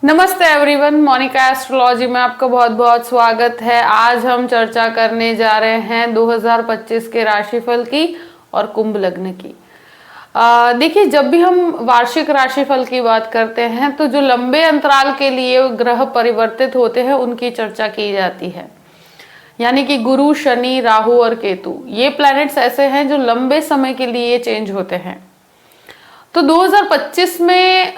नमस्ते everyone, Monika astrology में आपका बहुत बहुत स्वागत है। आज हम चर्चा करने जा रहे हैं 2025 के राशिफल की और कुंभ लग्न की। देखिए, जब भी हम वार्षिक राशिफल की बात करते हैं तो जो लंबे अंतराल के लिए ग्रह परिवर्तित होते हैं उनकी चर्चा की जाती है। यानी कि गुरु, शनि, राहु और केतु, ये प्लैनेट्स ऐसे हैं जो लंबे समय के लिए चेंज होते हैं। तो 2025 में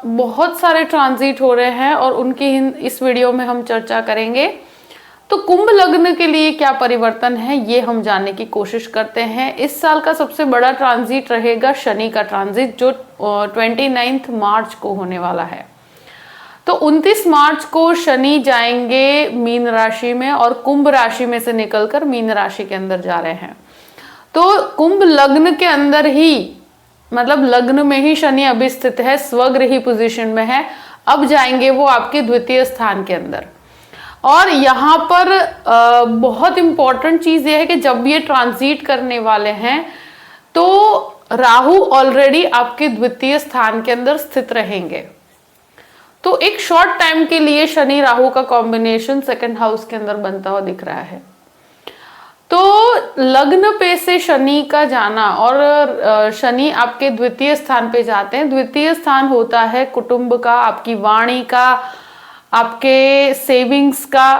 बहुत सारे ट्रांजिट हो रहे हैं और उनकी इस वीडियो में हम चर्चा करेंगे। तो कुंभ लग्न के लिए क्या परिवर्तन है ये हम जानने की कोशिश करते हैं। इस साल का सबसे बड़ा ट्रांजिट रहेगा शनि का ट्रांजिट, जो 29 मार्च को होने वाला है। तो 29 मार्च को शनि जाएंगे मीन राशि में और कुंभ राशि में से निकलकर मीन राशि के अंदर जा रहे हैं। तो कुंभ लग्न के अंदर ही, मतलब लग्न में ही शनि अभी स्थित है, स्वगृही पोजीशन में है। अब जाएंगे वो आपके द्वितीय स्थान के अंदर। और यहाँ पर बहुत इंपॉर्टेंट चीज ये है कि जब ये ट्रांजिट करने वाले हैं तो राहु ऑलरेडी आपके द्वितीय स्थान के अंदर स्थित रहेंगे। तो एक शॉर्ट टाइम के लिए शनि राहु का कॉम्बिनेशन सेकंड हाउस के अंदर बनता हुआ दिख रहा है। तो लग्न पे से शनि का जाना, और शनि आपके द्वितीय स्थान पे जाते हैं। द्वितीय स्थान होता है कुटुंब का, आपकी वाणी का, आपके सेविंग्स का।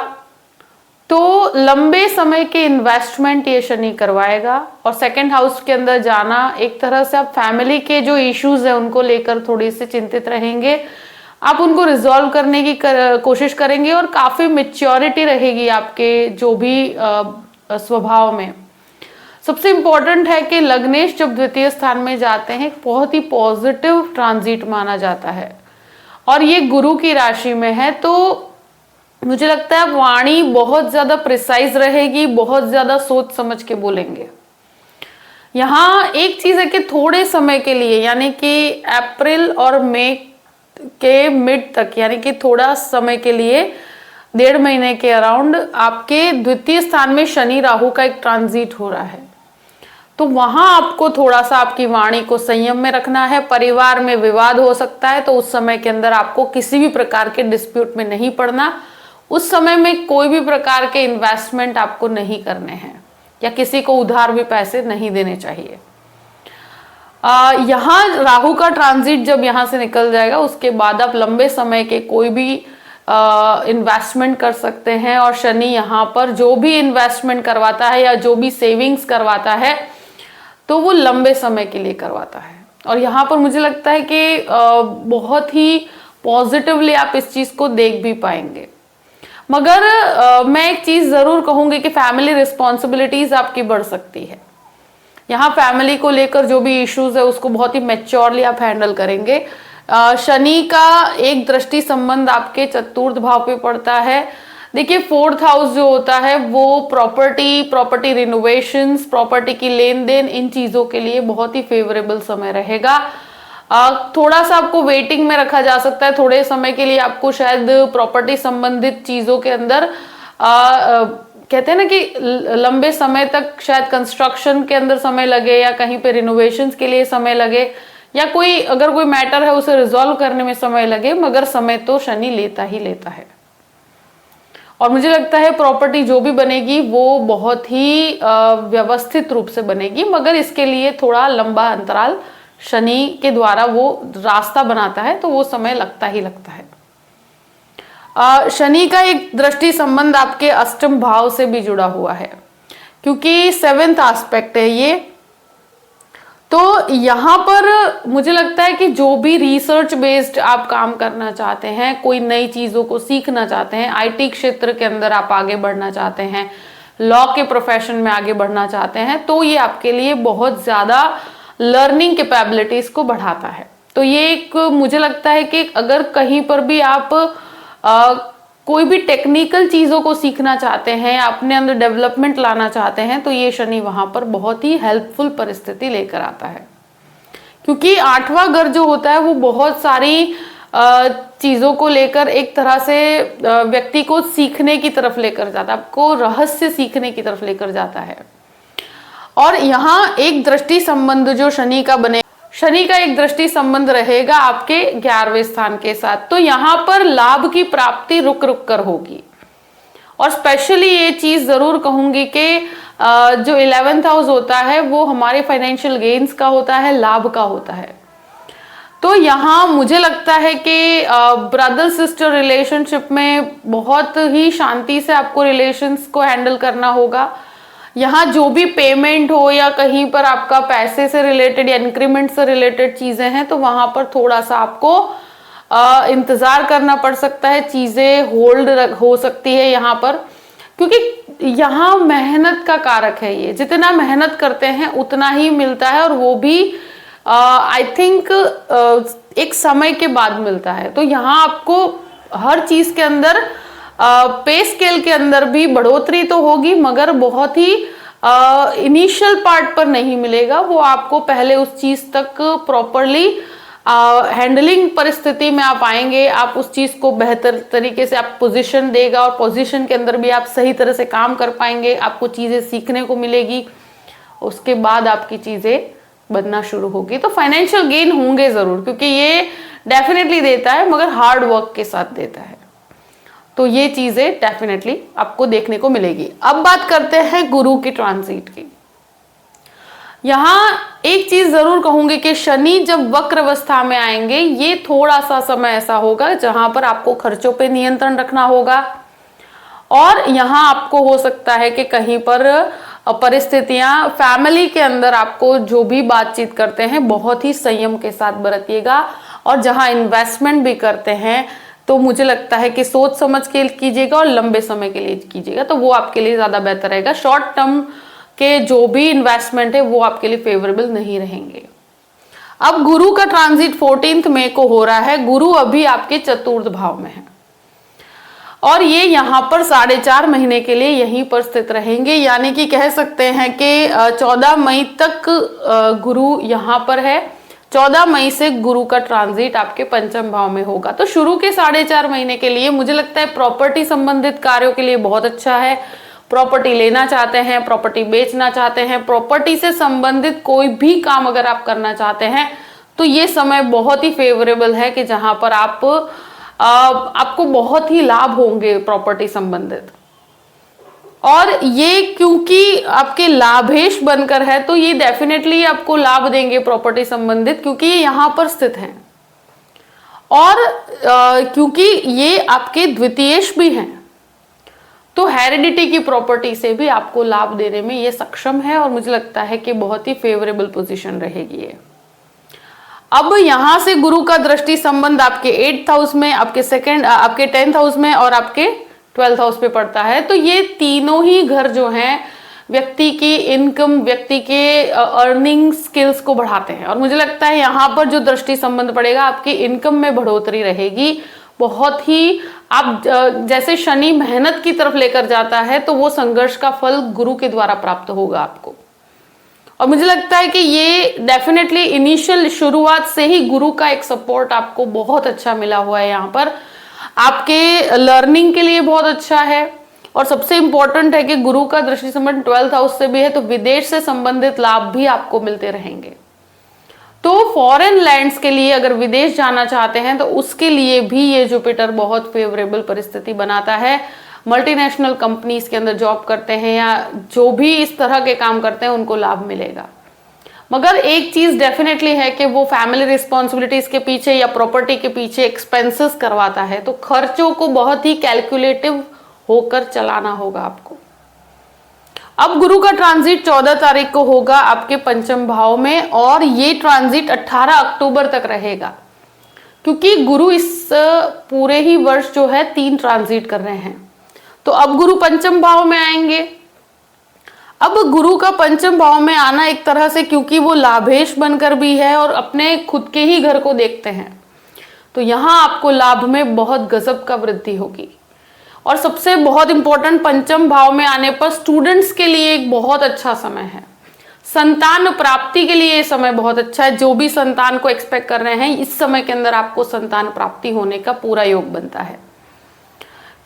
तो लंबे समय के इन्वेस्टमेंट ये शनि करवाएगा। और सेकंड हाउस के अंदर जाना, एक तरह से आप फैमिली के जो इश्यूज है उनको लेकर थोड़ी सी चिंतित रहेंगे। आप उनको रिजॉल्व करने की कोशिश करेंगे और काफी मेच्योरिटी रहेगी आपके जो भी स्वभाव में। सबसे इंपॉर्टेंट है कि लग्नेश जब द्वितीय स्थान में जाते हैं बहुत ही पॉजिटिव ट्रांजिट माना जाता है और ये गुरु की राशि में है। तो मुझे लगता है वाणी बहुत ज्यादा प्रिसाइज रहेगी, बहुत ज्यादा सोच समझ के बोलेंगे। यहाँ एक चीज है कि थोड़े समय के लिए, यानी कि अप्रैल और मई के मिड तक, यानी कि थोड़ा समय के लिए, 1.5 महीने के अराउंड, आपके द्वितीय स्थान में शनि राहु का एक ट्रांजिट हो रहा है। तो वहां आपको थोड़ा सा आपकी वाणी को संयम में रखना है। परिवार में विवाद हो सकता है, तो उस समय के अंदर आपको किसी भी प्रकार के डिस्प्यूट में नहीं पड़ना। उस समय में कोई भी प्रकार के इन्वेस्टमेंट आपको नहीं करने हैं या किसी को उधार भी पैसे नहीं देने चाहिए। यहाँ राहु का ट्रांजिट जब यहाँ से निकल जाएगा उसके बाद आप लंबे समय के कोई भी इन्वेस्टमेंट कर सकते हैं। और शनि यहाँ पर जो भी इन्वेस्टमेंट करवाता है या जो भी सेविंग्स करवाता है तो वो लंबे समय के लिए करवाता है। और यहाँ पर मुझे लगता है कि बहुत ही पॉजिटिवली आप इस चीज को देख भी पाएंगे। मगर मैं एक चीज जरूर कहूंगी कि फैमिली रिस्पॉन्सिबिलिटीज आपकी बढ़ सकती है। यहाँ फैमिली को लेकर जो भी इश्यूज है उसको बहुत ही मैच्योरली आप हैंडल करेंगे। शनि का एक दृष्टि संबंध आपके चतुर्थ भाव पे पड़ता है। देखिए, 4th हाउस जो होता है वो प्रॉपर्टी रिनोवेशंस, प्रॉपर्टी की लेन देन, इन चीजों के लिए बहुत ही फेवरेबल समय रहेगा। थोड़ा सा आपको वेटिंग में रखा जा सकता है। थोड़े समय के लिए आपको शायद प्रॉपर्टी संबंधित चीजों के अंदर कहते हैं ना कि लंबे समय तक शायद कंस्ट्रक्शन के अंदर समय लगे या कहीं पे रिनोवेशंस के लिए समय लगे या अगर कोई मैटर है उसे रिजॉल्व करने में समय लगे, मगर समय तो शनि लेता ही लेता है। और मुझे लगता है प्रॉपर्टी जो भी बनेगी वो बहुत ही व्यवस्थित रूप से बनेगी, मगर इसके लिए थोड़ा लंबा अंतराल शनि के द्वारा वो रास्ता बनाता है, तो वो समय लगता ही लगता है। शनि का एक दृष्टि संबंध आपके अष्टम भाव से भी जुड़ा हुआ है, क्योंकि 7th एस्पेक्ट है ये। तो यहाँ पर मुझे लगता है कि जो भी रिसर्च बेस्ड आप काम करना चाहते हैं, कोई नई चीजों को सीखना चाहते हैं, आईटी क्षेत्र के अंदर आप आगे बढ़ना चाहते हैं, लॉ के प्रोफेशन में आगे बढ़ना चाहते हैं, तो ये आपके लिए बहुत ज्यादा लर्निंग कैपेबिलिटीज को बढ़ाता है। तो ये एक, मुझे लगता है कि अगर कहीं पर भी आप कोई भी टेक्निकल चीजों को सीखना चाहते हैं, अपने अंदर डेवलपमेंट लाना चाहते हैं, तो ये शनि वहां पर बहुत ही हेल्पफुल परिस्थिति लेकर आता है। क्योंकि 8वां घर जो होता है वो बहुत सारी चीजों को लेकर एक तरह से व्यक्ति को सीखने की तरफ लेकर जाता है, आपको रहस्य सीखने की तरफ लेकर जाता है। और यहाँ एक दृष्टि संबंध जो शनि का बने, शनि का एक दृष्टि संबंध रहेगा आपके 11वें स्थान के साथ, तो यहां पर लाभ की प्राप्ति रुक रुक कर होगी। और स्पेशली ये चीज जरूर कहूंगी कि जो 11th हाउस होता है वो हमारे फाइनेंशियल गेन्स का होता है, लाभ का होता है। तो यहाँ मुझे लगता है कि ब्रदर सिस्टर रिलेशनशिप में बहुत ही शांति से आपको रिलेशंस को हैंडल करना होगा। यहाँ जो भी पेमेंट हो या कहीं पर आपका पैसे से रिलेटेड या इंक्रीमेंट से रिलेटेड चीजें हैं, तो वहां पर थोड़ा सा आपको इंतजार करना पड़ सकता है, चीजें होल्ड हो सकती है यहाँ पर, क्योंकि यहाँ मेहनत का कारक है। ये जितना मेहनत करते हैं उतना ही मिलता है, और वो भी आई थिंक एक समय के बाद मिलता है। तो यहाँ आपको हर चीज के अंदर पे स्केल के अंदर भी बढ़ोतरी तो होगी, मगर बहुत ही इनिशियल पार्ट पर नहीं मिलेगा। वो आपको पहले उस चीज तक प्रॉपरली हैंडलिंग परिस्थिति में आप आएंगे, आप उस चीज को बेहतर तरीके से आप पोजीशन देगा, और पोजीशन के अंदर भी आप सही तरह से काम कर पाएंगे, आपको चीजें सीखने को मिलेगी, उसके बाद आपकी चीजें बनना शुरू होगी। तो फाइनेंशियल गेन होंगे जरूर, क्योंकि ये डेफिनेटली देता है, मगर हार्ड वर्क के साथ देता है। तो ये चीजें डेफिनेटली आपको देखने को मिलेगी। अब बात करते हैं गुरु की ट्रांजिट की। यहां एक चीज जरूर कहूंगी कि शनि जब वक्र अवस्था में आएंगे, ये थोड़ा सा समय ऐसा होगा जहां पर आपको खर्चों पे नियंत्रण रखना होगा, और यहां आपको हो सकता है कि कहीं पर परिस्थितियां फैमिली के अंदर आपको जो भी बातचीत करते हैं बहुत ही संयम के साथ बरतिएगा, और जहां इन्वेस्टमेंट भी करते हैं तो मुझे लगता है कि सोच समझ के कीजिएगा और लंबे समय के लिए कीजिएगा, तो वो आपके लिए ज्यादा बेहतर रहेगा। शॉर्ट टर्म के जो भी इन्वेस्टमेंट है वो आपके लिए फेवरेबल नहीं रहेंगे। अब गुरु का ट्रांजिट 14 मई को हो रहा है। गुरु अभी आपके चतुर्थ भाव में है, और ये यहाँ पर 4.5 महीने के लिए यहीं पर स्थित रहेंगे, यानी कि कह सकते हैं कि 14 मई तक गुरु यहाँ पर है। 14 मई से गुरु का ट्रांजिट आपके पंचम भाव में होगा। तो शुरू के 4.5 महीने के लिए मुझे लगता है प्रॉपर्टी संबंधित कार्यों के लिए बहुत अच्छा है। प्रॉपर्टी लेना चाहते हैं, प्रॉपर्टी बेचना चाहते हैं, प्रॉपर्टी से संबंधित कोई भी काम अगर आप करना चाहते हैं, तो ये समय बहुत ही फेवरेबल है कि जहां पर आपको बहुत ही लाभ होंगे प्रॉपर्टी संबंधित। और ये क्योंकि आपके लाभेश बनकर है, तो ये डेफिनेटली आपको लाभ देंगे प्रॉपर्टी संबंधित, क्योंकि ये यहां पर स्थित हैं, और क्योंकि ये आपके द्वितीयेश भी हैं, तो हेरिडिटी की प्रॉपर्टी से भी आपको लाभ देने में ये सक्षम है, और मुझे लगता है कि बहुत ही फेवरेबल पोजीशन रहेगी ये। अब यहां से गुरु का दृष्टि संबंध आपके 8th हाउस में, आपके 10th हाउस में और आपके 12th हाउस पे पड़ता है। तो ये तीनों ही घर जो हैं व्यक्ति की इनकम, व्यक्ति के अर्निंग स्किल्स को बढ़ाते हैं, और मुझे लगता है यहाँ पर जो दृष्टि संबंध पड़ेगा आपकी इनकम में बढ़ोतरी रहेगी। बहुत ही आप जैसे शनि मेहनत की तरफ लेकर जाता है, तो वो संघर्ष का फल गुरु के द्वारा प्राप्त होगा आपको। और मुझे लगता है कि ये डेफिनेटली इनिशियल शुरुआत से ही गुरु का एक सपोर्ट आपको बहुत अच्छा मिला हुआ है। यहाँ पर आपके लर्निंग के लिए बहुत अच्छा है, और सबसे इंपॉर्टेंट है कि गुरु का दृष्टि संबंध 12th हाउस से भी है, तो विदेश से संबंधित लाभ भी आपको मिलते रहेंगे। तो फॉरेन लैंड्स के लिए अगर विदेश जाना चाहते हैं तो उसके लिए भी ये जुपिटर बहुत फेवरेबल परिस्थिति बनाता है। मल्टीनेशनल कंपनीज के अंदर जॉब करते हैं या जो भी इस तरह के काम करते हैं उनको लाभ मिलेगा। मगर एक चीज डेफिनेटली है कि वो फैमिली रिस्पॉन्सिबिलिटीज के पीछे या प्रॉपर्टी के पीछे एक्सपेंसेस करवाता है, तो खर्चों को बहुत ही कैलकुलेटिव होकर चलाना होगा आपको। अब गुरु का ट्रांजिट 14 तारीख को होगा आपके पंचम भाव में, और ये ट्रांजिट 18 अक्टूबर तक रहेगा, क्योंकि गुरु इस पूरे ही वर्ष जो है 3 ट्रांजिट कर रहे हैं। तो अब गुरु पंचम भाव में आएंगे। अब गुरु का पंचम भाव में आना एक तरह से, क्योंकि वो लाभेश बनकर भी है और अपने खुद के ही घर को देखते हैं, तो यहां आपको लाभ में बहुत गजब का वृद्धि होगी। और सबसे बहुत इंपॉर्टेंट, पंचम भाव में आने पर स्टूडेंट्स के लिए एक बहुत अच्छा समय है। संतान प्राप्ति के लिए ये समय बहुत अच्छा है। जो भी संतान को एक्सपेक्ट कर रहे हैं, इस समय के अंदर आपको संतान प्राप्ति होने का पूरा योग बनता है,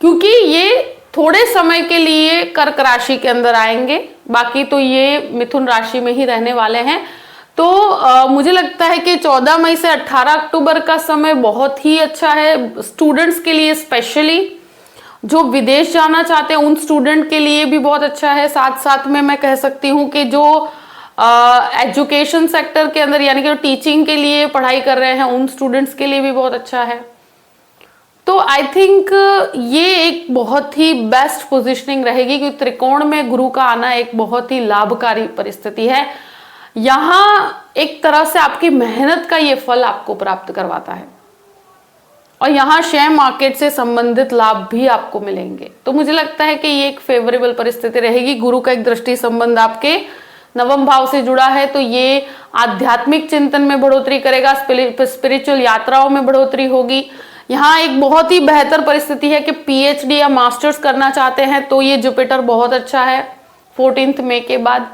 क्योंकि ये थोड़े समय के लिए कर्क राशि के अंदर आएंगे, बाकी तो ये मिथुन राशि में ही रहने वाले हैं। तो मुझे लगता है कि 14 मई से 18 अक्टूबर का समय बहुत ही अच्छा है स्टूडेंट्स के लिए, स्पेशली जो विदेश जाना चाहते हैं उन स्टूडेंट के लिए भी बहुत अच्छा है। साथ साथ में मैं कह सकती हूँ कि जो एजुकेशन सेक्टर के अंदर यानी कि जो टीचिंग के लिए पढ़ाई कर रहे हैं उन स्टूडेंट्स के लिए भी बहुत अच्छा है। तो आई थिंक ये एक बहुत ही बेस्ट पोजीशनिंग रहेगी, क्योंकि त्रिकोण में गुरु का आना एक बहुत ही लाभकारी परिस्थिति है। यहां एक तरह से आपकी मेहनत का ये फल आपको प्राप्त करवाता है और यहाँ शेयर मार्केट से संबंधित लाभ भी आपको मिलेंगे। तो मुझे लगता है कि ये एक फेवरेबल परिस्थिति रहेगी। गुरु का एक दृष्टि संबंध आपके नवम भाव से जुड़ा है, तो ये आध्यात्मिक चिंतन में बढ़ोतरी करेगा, स्पिरिचुअल यात्राओं में बढ़ोतरी होगी। यहाँ एक बहुत ही बेहतर परिस्थिति है कि पीएचडी या मास्टर्स करना चाहते हैं तो ये जुपिटर बहुत अच्छा है 14 मई के बाद।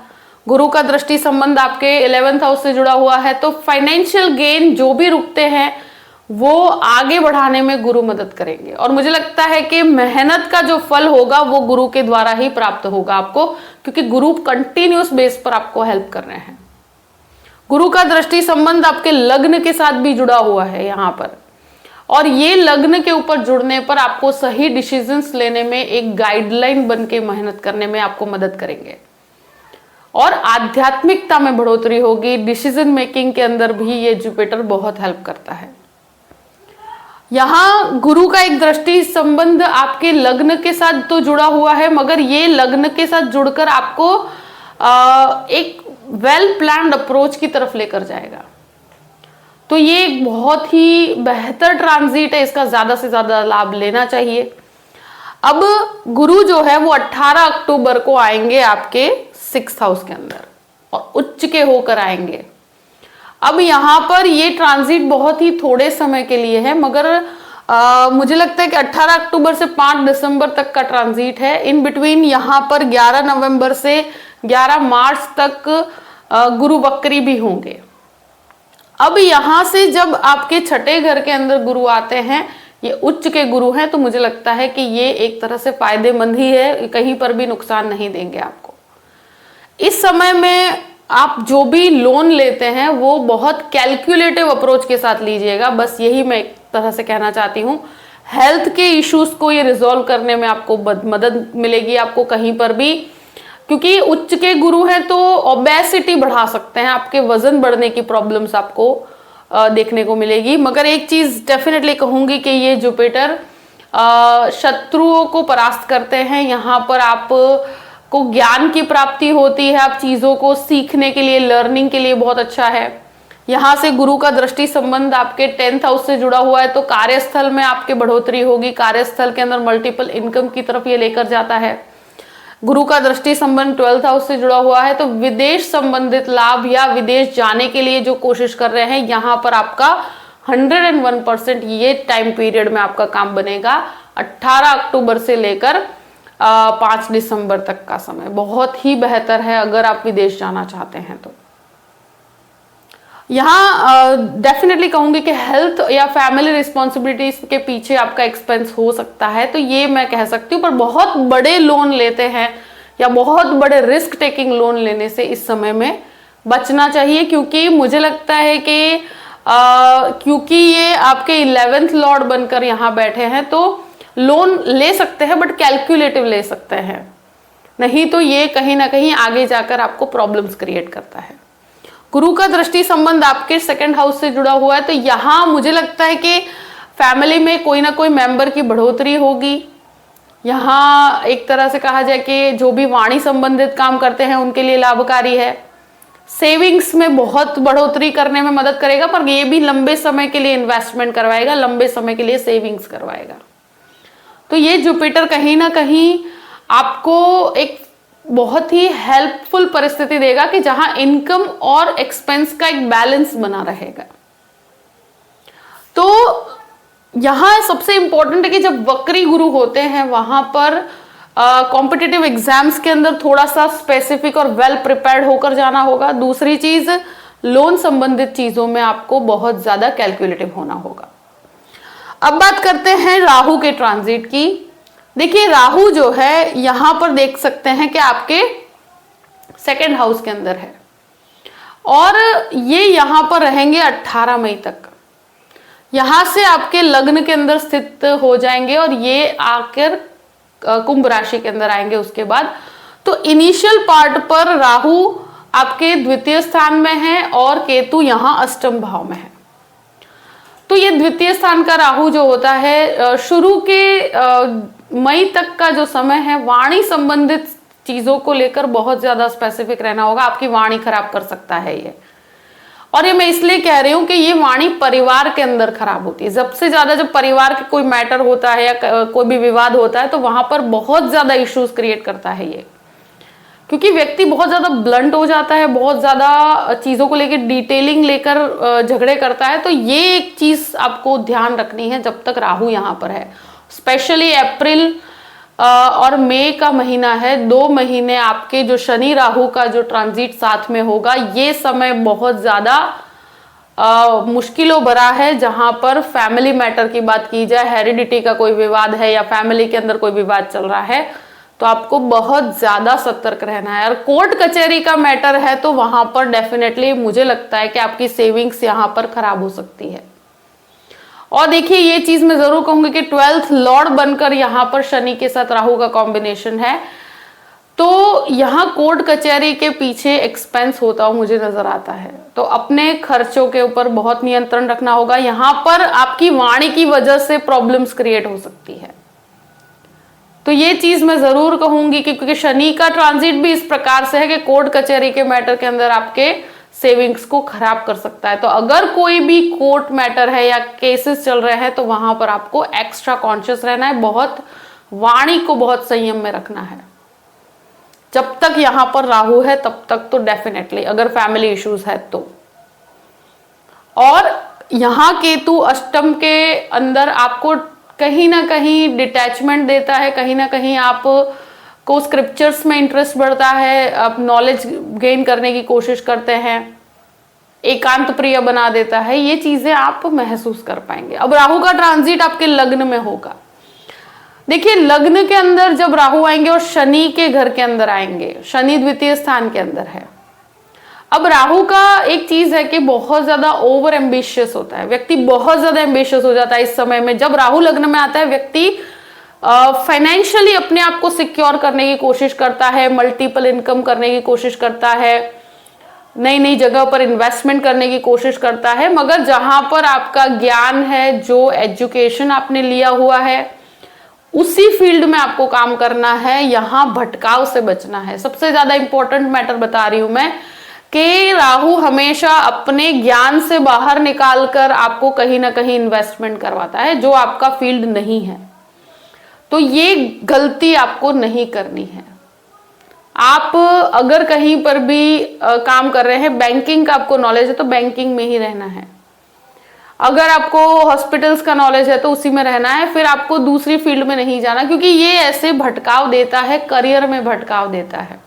गुरु का दृष्टि संबंध आपके 11th हाउस से जुड़ा हुआ है, तो फाइनेंशियल गेन जो भी रुकते हैं वो आगे बढ़ाने में गुरु मदद करेंगे। और मुझे लगता है कि मेहनत का जो फल होगा वो गुरु के द्वारा ही प्राप्त होगा आपको, क्योंकि गुरु कंटिन्यूस बेस पर आपको हेल्प कर रहे हैं। गुरु का दृष्टि संबंध आपके लग्न के साथ भी जुड़ा हुआ है यहाँ पर, और ये लग्न के ऊपर जुड़ने पर आपको सही डिसीजंस लेने में एक गाइडलाइन बन के मेहनत करने में आपको मदद करेंगे और आध्यात्मिकता में बढ़ोतरी होगी। डिसीजन मेकिंग के अंदर भी ये जुपिटर बहुत हेल्प करता है। यहाँ गुरु का एक दृष्टि संबंध आपके लग्न के साथ तो जुड़ा हुआ है, मगर ये लग्न के साथ जुड़कर आपको एक वेल प्लान्ड अप्रोच की तरफ लेकर जाएगा। तो ये एक बहुत ही बेहतर ट्रांजिट है, इसका ज्यादा से ज्यादा लाभ लेना चाहिए। अब गुरु जो है वो 18 अक्टूबर को आएंगे आपके 6th हाउस के अंदर और उच्च के होकर आएंगे। अब यहाँ पर ये ट्रांजिट बहुत ही थोड़े समय के लिए है, मगर मुझे लगता है कि 18 अक्टूबर से 5 दिसंबर तक का ट्रांजिट है। इन बिटवीन यहाँ पर 11 नवंबर से 11 मार्च तक गुरु वक्री भी होंगे। अब यहाँ से जब आपके छठे घर के अंदर गुरु आते हैं, ये उच्च के गुरु हैं, तो मुझे लगता है कि ये एक तरह से फायदेमंद ही है, कहीं पर भी नुकसान नहीं देंगे आपको। इस समय में आप जो भी लोन लेते हैं वो बहुत कैलकुलेटिव अप्रोच के साथ लीजिएगा, बस यही मैं एक तरह से कहना चाहती हूँ। हेल्थ के इश्यूज को ये रिजॉल्व करने में आपको मदद मिलेगी आपको कहीं पर भी, क्योंकि उच्च के गुरु हैं तो ओबेसिटी बढ़ा सकते हैं, आपके वजन बढ़ने की प्रॉब्लम्स आपको देखने को मिलेगी। मगर एक चीज डेफिनेटली कहूंगी कि ये जुपिटर शत्रुओं को परास्त करते हैं। यहाँ पर आप को ज्ञान की प्राप्ति होती है, आप चीजों को सीखने के लिए, लर्निंग के लिए बहुत अच्छा है। यहाँ से गुरु का दृष्टि संबंध आपके 10th हाउस से जुड़ा हुआ है, तो कार्यस्थल में आपके बढ़ोतरी होगी, कार्यस्थल के अंदर मल्टीपल इनकम की तरफ ये लेकर जाता है। गुरु का दृष्टि संबंध 12th हाउस से जुड़ा हुआ है, तो विदेश संबंधित लाभ या विदेश जाने के लिए जो कोशिश कर रहे हैं, यहाँ पर आपका 101% ये टाइम पीरियड में आपका काम बनेगा। 18 अक्टूबर से लेकर 5 दिसंबर तक का समय बहुत ही बेहतर है अगर आप विदेश जाना चाहते हैं तो। यहाँ डेफिनेटली कहूंगी कि हेल्थ या फैमिली रिस्पॉन्सिबिलिटीज के पीछे आपका एक्सपेंस हो सकता है, तो ये मैं कह सकती हूँ। पर बहुत बड़े लोन लेते हैं या बहुत बड़े रिस्क टेकिंग लोन लेने से इस समय में बचना चाहिए, क्योंकि मुझे लगता है कि क्योंकि ये आपके 11th लॉर्ड बनकर यहाँ बैठे हैं, तो लोन ले सकते हैं बट कैलकुलेटिव ले सकते हैं, नहीं तो ये कहीं ना कहीं आगे जाकर आपको प्रॉब्लम्स क्रिएट करता है। गुरु का दृष्टि संबंध आपके 2nd हाउस से जुड़ा हुआ है, तो यहाँ मुझे लगता है कि फैमिली में कोई ना कोई मेंबर की बढ़ोतरी होगी। यहाँ एक तरह से कहा जाए कि जो भी वाणी संबंधित काम करते हैं उनके लिए लाभकारी है। सेविंग्स में बहुत बढ़ोतरी करने में मदद करेगा, पर ये भी लंबे समय के लिए इन्वेस्टमेंट करवाएगा, लंबे समय के लिए सेविंग्स करवाएगा। तो ये जुपिटर कहीं ना कहीं आपको एक बहुत ही हेल्पफुल परिस्थिति देगा कि जहां इनकम और एक्सपेंस का एक बैलेंस बना रहेगा। तो यहां सबसे इंपॉर्टेंट है कि जब वक्री गुरु होते हैं वहां पर कॉम्पिटिटिव एग्जाम्स के अंदर थोड़ा सा स्पेसिफिक और वेल प्रिपेयर्ड होकर जाना होगा। दूसरी चीज, लोन संबंधित चीजों में आपको बहुत ज्यादा कैलकुलेटिव होना होगा। अब बात करते हैं राहु के ट्रांजिट की। देखिए राहु जो है यहां पर देख सकते हैं कि आपके 2nd हाउस के अंदर है और ये यहाँ पर रहेंगे 18 मई तक। यहां से आपके लग्न के अंदर स्थित हो जाएंगे और ये आकर कुंभ राशि के अंदर आएंगे उसके बाद। तो इनिशियल पार्ट पर राहु आपके द्वितीय स्थान में है और केतु यहां अष्टम भाव में है। तो ये द्वितीय स्थान का राहु जो होता है, शुरू के मई तक का जो समय है, वाणी संबंधित चीजों को लेकर बहुत ज्यादा स्पेसिफिक रहना होगा। आपकी वाणी खराब कर सकता है ये। और ये मैं इसलिए कह रही हूं कि ये वाणी परिवार के अंदर खराब होती है। सबसे ज्यादा जब परिवार के कोई मैटर होता है या कोई भी विवाद होता है तो वहां पर बहुत ज्यादा इश्यूज क्रिएट करता है ये, क्योंकि व्यक्ति बहुत ज्यादा ब्लंट हो जाता है, बहुत ज्यादा चीजों को लेकर डिटेलिंग लेकर झगड़े करता है। तो ये एक चीज आपको ध्यान रखनी है जब तक राहु यहाँ पर है। स्पेशली अप्रैल और मई का महीना है, 2 महीने आपके जो शनि राहु का जो ट्रांजिट साथ में होगा, ये समय बहुत ज्यादा मुश्किलों भरा है। जहां पर फैमिली मैटर की बात की जाए, हेरिडिटी का कोई विवाद है या फैमिली के अंदर कोई विवाद चल रहा है, तो आपको बहुत ज्यादा सतर्क रहना है। और कोर्ट कचहरी का मैटर है तो वहां पर डेफिनेटली मुझे लगता है कि आपकी सेविंग्स यहां पर खराब हो सकती है। और देखिए ये चीज मैं जरूर कहूंगी कि 12th लॉर्ड बनकर यहां पर शनि के साथ राहु का कॉम्बिनेशन है, तो यहां कोर्ट कचहरी के पीछे एक्सपेंस होता हुआ मुझे नजर आता है। तो अपने खर्चों के ऊपर बहुत नियंत्रण रखना होगा। यहां पर आपकी वाणी की वजह से प्रॉब्लम्स क्रिएट हो सकती है, तो ये चीज मैं जरूर कहूंगी कि क्योंकि शनि का ट्रांजिट भी इस प्रकार से है कि कोर्ट कचहरी के मैटर के अंदर आपके सेविंग्स को खराब कर सकता है। तो अगर कोई भी कोर्ट मैटर है या केसेस चल रहे हैं तो वहां पर आपको एक्स्ट्रा कॉन्शियस रहना है, बहुत वाणी को बहुत संयम में रखना है। जब तक यहां पर राहु है तब तक तो डेफिनेटली, अगर फैमिली इश्यूज है तो। और यहां केतु अष्टम के अंदर आपको कहीं ना कहीं डिटैचमेंट देता है, कहीं ना कहीं आप को स्क्रिप्चर्स में इंटरेस्ट बढ़ता है, आप नॉलेज गेन करने की कोशिश करते हैं, एकांत प्रिय बना देता है। ये चीजें आप महसूस कर पाएंगे। अब राहु का ट्रांजिट आपके लग्न में होगा। देखिए लग्न के अंदर जब राहु आएंगे और शनि के घर के अंदर आएंगे, शनि द्वितीय स्थान के अंदर है। अब राहु का एक चीज है कि बहुत ज्यादा ओवर एम्बिशियस होता है, व्यक्ति बहुत ज्यादा एम्बिशियस हो जाता है इस समय में। जब राहु लग्न में आता है व्यक्ति फाइनेंशियली अपने आप को सिक्योर करने की कोशिश करता है, मल्टीपल इनकम करने की कोशिश करता है, नई नई जगह पर इन्वेस्टमेंट करने की कोशिश करता है। मगर जहां पर आपका ज्ञान है, जो एजुकेशन आपने लिया हुआ है, उसी फील्ड में आपको काम करना है, यहां भटकाव से बचना है। सबसे ज्यादा इंपॉर्टेंट मैटर बता रही हूं मैं कि राहु हमेशा अपने ज्ञान से बाहर निकालकर आपको कहीं ना कहीं इन्वेस्टमेंट करवाता है जो आपका फील्ड नहीं है। तो ये गलती आपको नहीं करनी है। आप अगर कहीं पर भी काम कर रहे हैं, बैंकिंग का आपको नॉलेज है तो बैंकिंग में ही रहना है। अगर आपको हॉस्पिटल्स का नॉलेज है तो उसी में रहना है, फिर आपको दूसरी फील्ड में नहीं जाना, क्योंकि ये ऐसे भटकाव देता है, करियर में भटकाव देता है।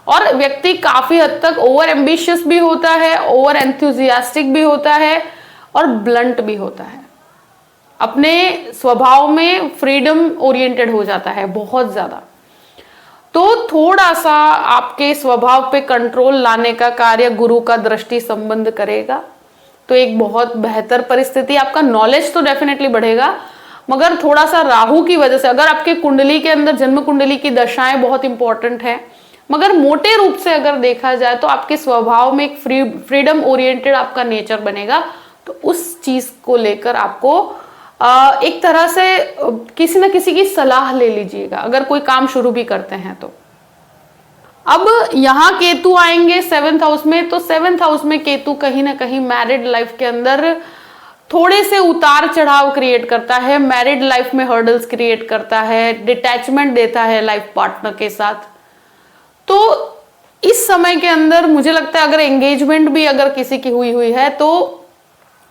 और व्यक्ति काफी हद तक ओवर एम्बिशियस भी होता है, ओवर एंथुजियास्टिक भी होता है और ब्लंट भी होता है। अपने स्वभाव में फ्रीडम ओरिएंटेड हो जाता है बहुत ज्यादा। तो थोड़ा सा आपके स्वभाव पे कंट्रोल लाने का कार्य गुरु का दृष्टि संबंध करेगा, तो एक बहुत बेहतर परिस्थिति, आपका नॉलेज तो डेफिनेटली बढ़ेगा। मगर थोड़ा सा राहु की वजह से, अगर आपके कुंडली के अंदर जन्म कुंडली की दशाएं बहुत इंपॉर्टेंट है, मगर मोटे रूप से अगर देखा जाए तो आपके स्वभाव में एक फ्रीडम ओरिएंटेड आपका नेचर बनेगा। तो उस चीज को लेकर आपको एक तरह से किसी ना किसी की सलाह ले लीजिएगा अगर कोई काम शुरू भी करते हैं तो। अब यहां केतु आएंगे 7th हाउस में, तो 7th हाउस में केतु कहीं ना कहीं मैरिड लाइफ के अंदर थोड़े से उतार चढ़ाव क्रिएट करता है, मैरिड लाइफ में हर्डल्स क्रिएट करता है, डिटैचमेंट देता है लाइफ पार्टनर के साथ। तो इस समय के अंदर मुझे लगता है अगर एंगेजमेंट भी अगर किसी की हुई है तो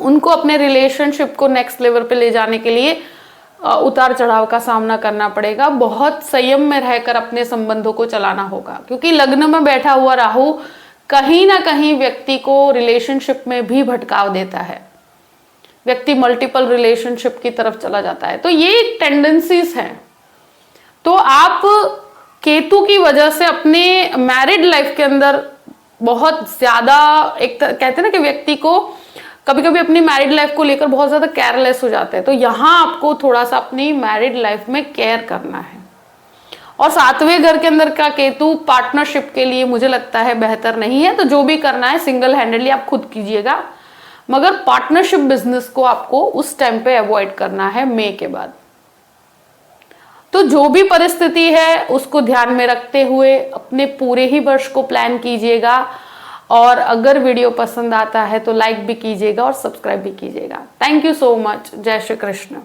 उनको अपने रिलेशनशिप को नेक्स्ट लेवल पे ले जाने के लिए उतार चढ़ाव का सामना करना पड़ेगा। बहुत संयम में रहकर अपने संबंधों को चलाना होगा, क्योंकि लग्न में बैठा हुआ राहु कहीं ना कहीं व्यक्ति को रिलेशनशिप में भी भटकाव देता है, व्यक्ति मल्टीपल रिलेशनशिप की तरफ चला जाता है। तो ये टेंडेंसीज हैं। तो आप केतु की वजह से अपने मैरिड लाइफ के अंदर बहुत ज्यादा एक कहते हैं ना कि व्यक्ति को कभी कभी अपनी मैरिड लाइफ को लेकर बहुत ज्यादा केयरलेस हो जाते हैं, तो यहाँ आपको थोड़ा सा अपनी मैरिड लाइफ में केयर करना है। और 7वें घर के अंदर का केतु पार्टनरशिप के लिए मुझे लगता है बेहतर नहीं है, तो जो भी करना है सिंगल हैंडेडली आप खुद कीजिएगा, मगर पार्टनरशिप बिजनेस को आपको उस टाइम पे अवॉइड करना है मई के बाद। तो जो भी परिस्थिति है उसको ध्यान में रखते हुए अपने पूरे ही वर्ष को प्लान कीजिएगा। और अगर वीडियो पसंद आता है तो लाइक भी कीजिएगा और सब्सक्राइब भी कीजिएगा। Thank you so much. जय श्री कृष्ण।